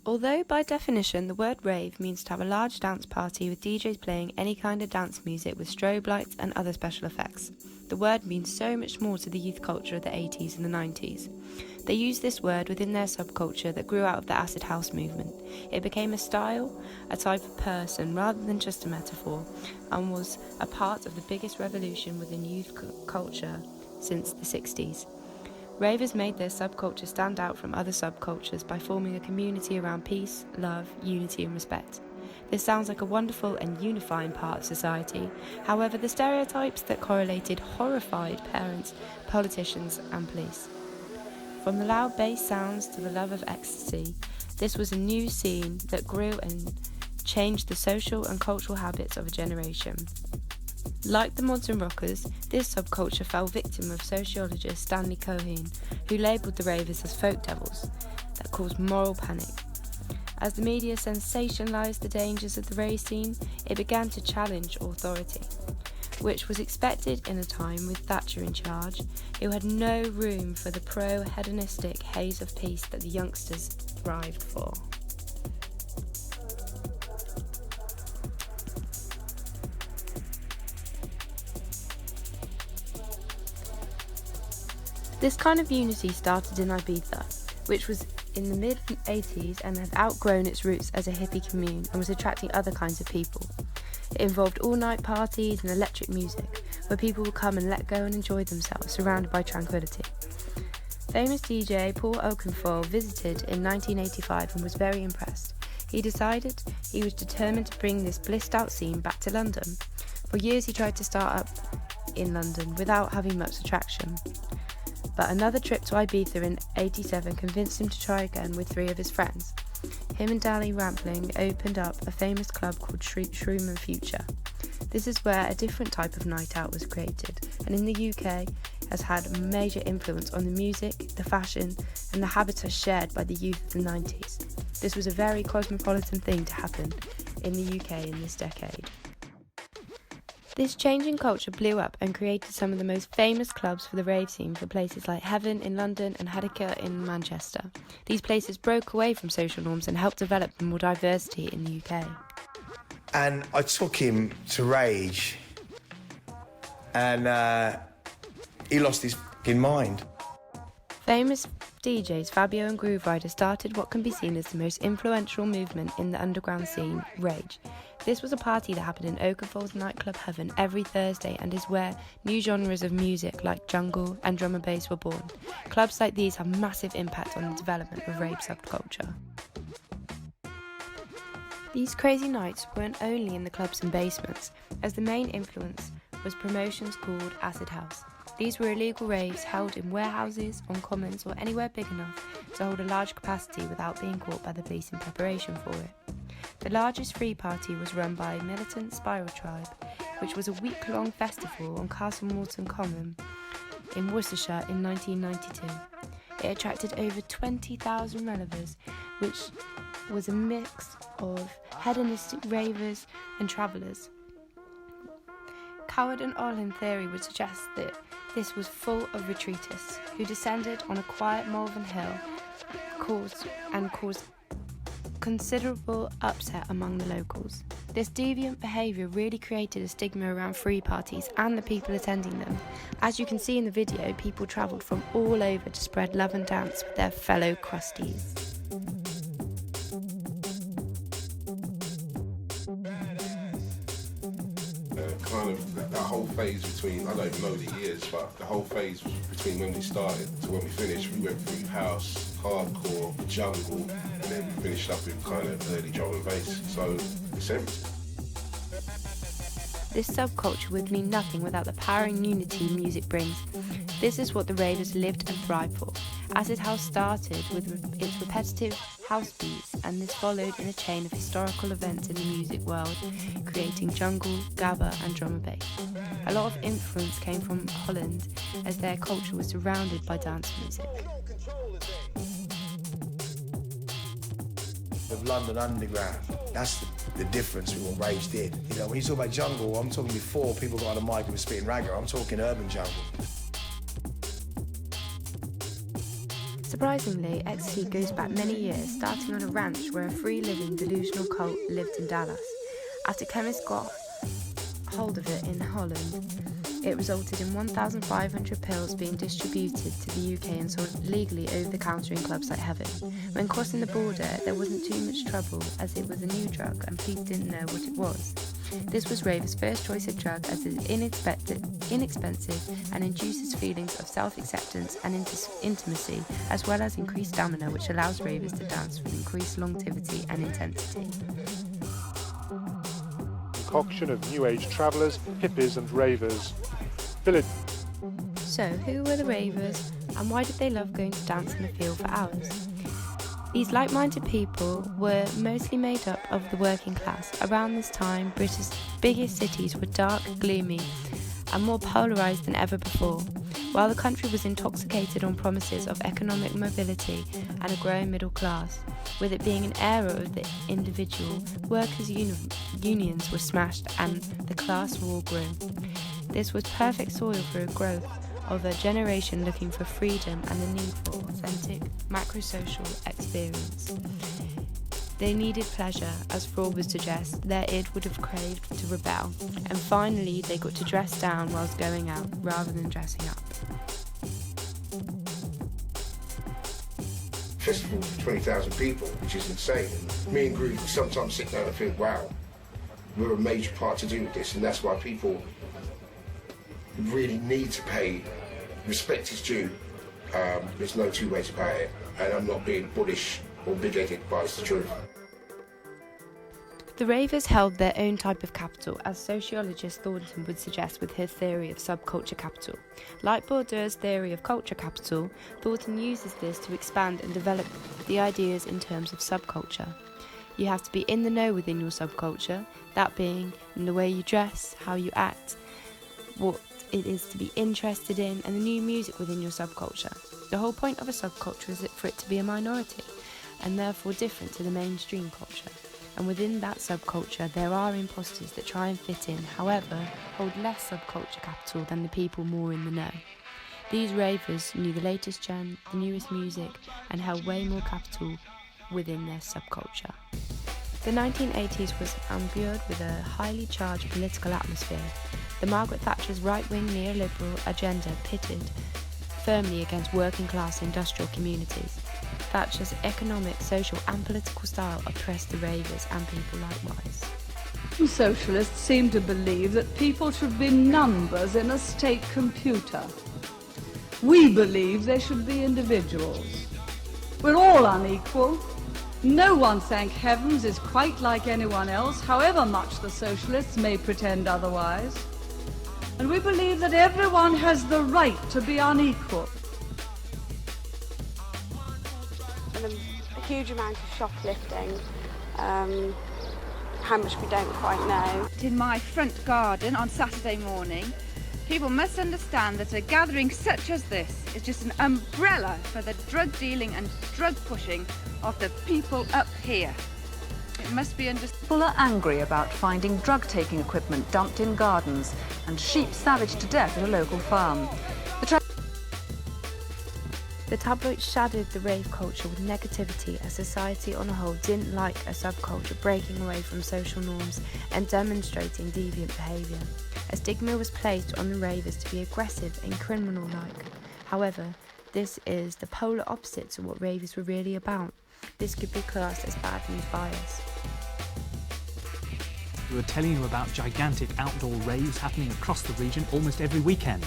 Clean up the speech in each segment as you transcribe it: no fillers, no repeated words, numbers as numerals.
Although by definition the word rave means to have a large dance party with DJs playing any kind of dance music with strobe lights and other special effects, the word means so much more to the youth culture of the 80s and the 90s. They used this word within their subculture that grew out of the acid house movement. It became a style, a type of person rather than just a metaphor, and was a part of the biggest revolution within youth culture since the 60s. Ravers made their subculture stand out from other subcultures by forming a community around peace, love, unity and respect. This sounds like a wonderful and unifying part of society. However, the stereotypes that correlated horrified parents, politicians and police. From the loud bass sounds to the love of ecstasy, this was a new scene that grew and changed the social and cultural habits of a generation. Like the mods and rockers, this subculture fell victim of sociologist Stanley Cohen, who labelled the ravers as folk devils that caused moral panic. As the media sensationalised the dangers of the rave scene, it began to challenge authority, which was expected in a time with Thatcher in charge, who had no room for the pro-hedonistic haze of peace that the youngsters thrived for. This kind of unity started in Ibiza, which was in the mid-80s and had outgrown its roots as a hippie commune and was attracting other kinds of people. It involved all-night parties and electric music, where people would come and let go and enjoy themselves, surrounded by tranquility. Famous DJ Paul Oakenfold visited in 1985 and was very impressed. He decided he was determined to bring this blissed-out scene back to London. For years he tried to start up in London without having much attraction. But another trip to Ibiza in '87 convinced him to try again with three of his friends. Him and Danny Rampling opened up a famous club called Shroom and Future. This is where a different type of night out was created, and in the UK has had a major influence on the music, the fashion, and the habitus shared by the youth of the 90s. This was a very cosmopolitan thing to happen in the UK in this decade. This changing culture blew up and created some of the most famous clubs for the rave scene for places like Heaven in London and Hadaka in Manchester. These places broke away from social norms and helped develop more diversity in the UK. And I took him to Rage, and he lost his fucking mind. Famous DJs Fabio and Groove Rider started what can be seen as the most influential movement in the underground scene, Rage. This was a party that happened in Oakenfold's nightclub Heaven every Thursday and is where new genres of music like jungle and drum and bass were born. Clubs like these have massive impact on the development of rave subculture. These crazy nights weren't only in the clubs and basements, as the main influence was promotions called acid house. These were illegal raves held in warehouses, on commons or anywhere big enough to hold a large capacity without being caught by the police in preparation for it. The largest free party was run by militant Spiral Tribe, which was a week-long festival on Castle Morton Common in Worcestershire in 1992. It attracted over 20,000 ravers, which was a mix of hedonistic ravers and travellers. Coward and Olin theory would suggest that this was full of retreatists who descended on a quiet Malvern hill caused considerable upset among the locals. This deviant behaviour really created a stigma around free parties and the people attending them. As you can see in the video, people travelled from all over to spread love and dance with their fellow crusties. That whole phase between, I don't even know the years, but the whole phase between when we started to when we finished, we went through house, hardcore, jungle, and then we finished up with kind of early drum and bass. So it's everything. This subculture would mean nothing without the power and unity music brings. This is what the ravers lived and thrived for. Acid house started with its repetitive house beats, and this followed in a chain of historical events in the music world, creating jungle, gabba and drum and bass. A lot of influence came from Holland, as their culture was surrounded by dance music. With London Underground, that's the difference with what Rage did. You know, when you talk about jungle, I'm talking before people got on the mic and were spitting ragga, I'm talking urban jungle. Unsurprisingly, ecstasy goes back many years, starting on a ranch where a free-living delusional cult lived in Dallas. After chemists got hold of it in Holland, it resulted in 1,500 pills being distributed to the UK and sold legally over the counter in clubs like Heaven. When crossing the border, there wasn't too much trouble as it was a new drug and police didn't know what it was. This was Rave's first choice of drug as it is inexpensive and induces feelings of self-acceptance and intimacy, as well as increased stamina, which allows ravers to dance with increased longevity and intensity. Concoction of New Age travellers, hippies and ravers. So, who were the ravers and why did they love going to dance in the field for hours? These like-minded people were mostly made up of the working class. Around this time, Britain's biggest cities were dark, gloomy and more polarised than ever before. While the country was intoxicated on promises of economic mobility and a growing middle class, with it being an era of the individual, workers' unions were smashed and the class war grew. This was perfect soil for a growth of a generation looking for freedom and the need for authentic macrosocial experience. They needed pleasure, as Freud would suggest, their id would have craved to rebel, and finally they got to dress down whilst going out, rather than dressing up. Festival for 20,000 people, which is insane. And me and Groove sometimes sit down and think, wow, we're a major part to do with this, and that's why people really need to pay respect is due. There's no two ways about it, and I'm not being bullish or big-headed, but it's the truth. The ravers held their own type of capital, as sociologist Thornton would suggest with his theory of subculture capital. Like Bourdieu's theory of culture capital, Thornton uses this to expand and develop the ideas in terms of subculture. You have to be in the know within your subculture, that being in the way you dress, how you act, what it is to be interested in, and the new music within your subculture. The whole point of a subculture is for it to be a minority, and therefore different to the mainstream culture. And within that subculture, there are imposters that try and fit in, however, hold less subculture capital than the people more in the know. These ravers knew the latest gen, the newest music, and held way more capital within their subculture. The 1980s was imbued with a highly charged political atmosphere. The Margaret Thatcher's right-wing neoliberal agenda pitted firmly against working-class industrial communities. Thatcher's economic, social and political style oppressed the ravers and people likewise. Socialists seem to believe that people should be numbers in a state computer. We believe they should be individuals. We're all unequal. No one, thank heavens, is quite like anyone else, however much the socialists may pretend otherwise. And we believe that everyone has the right to be unequal. A huge amount of shoplifting, how much we don't quite know. In my front garden on Saturday morning, people must understand that a gathering such as this is just an umbrella for the drug dealing and drug pushing of the people up here. It must be understood. People are angry about finding drug-taking equipment dumped in gardens and sheep savaged to death at a local farm. The tabloids shadowed the rave culture with negativity as society on a whole didn't like a subculture breaking away from social norms and demonstrating deviant behaviour. A stigma was placed on the ravers to be aggressive and criminal-like. However, this is the polar opposite to what ravers were really about. This could be classed as bad news bias. We were telling you about gigantic outdoor raves happening across the region almost every weekend.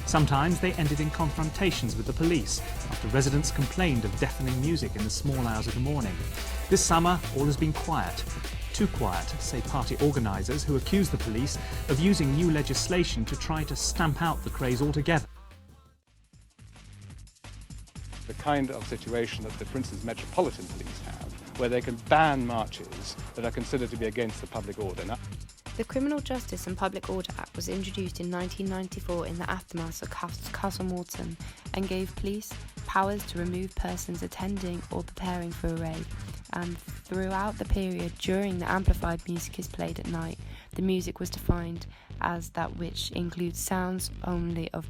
Sometimes they ended in confrontations with the police after residents complained of deafening music in the small hours of the morning. This summer, all has been quiet. Too quiet, say party organisers who accuse the police of using new legislation to try to stamp out the craze altogether. The kind of situation that the, for instance, Metropolitan Police have, where they can ban marches that are considered to be against the public order. Now, The Criminal Justice and Public Order Act was introduced in 1994 in the aftermath of Castle Morton and gave police powers to remove persons attending or preparing for a rave. And throughout the period during the amplified music is played at night, the music was defined as that which includes sounds only of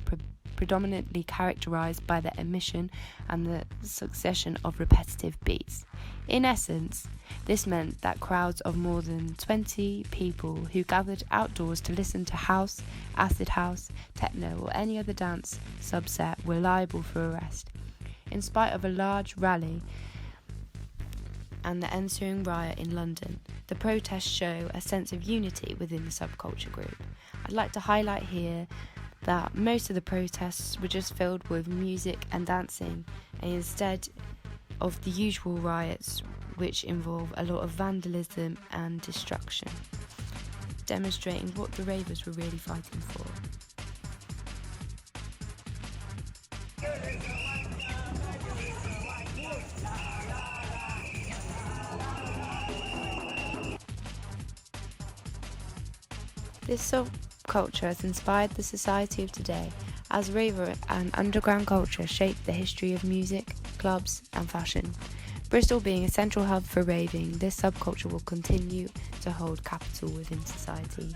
predominantly characterised by the emission and the succession of repetitive beats. In essence, this meant that crowds of more than 20 people who gathered outdoors to listen to house, acid house, techno or any other dance subset were liable for arrest. In spite of a large rally and the ensuing riot in London, the protests show a sense of unity within the subculture group. I'd like to highlight here that most of the protests were just filled with music and dancing, and instead of the usual riots which involve a lot of vandalism and destruction, demonstrating what the ravers were really fighting for. This subculture has inspired the society of today, as raver and underground culture shaped the history of music, clubs and fashion. Bristol being a central hub for raving, this subculture will continue to hold capital within society.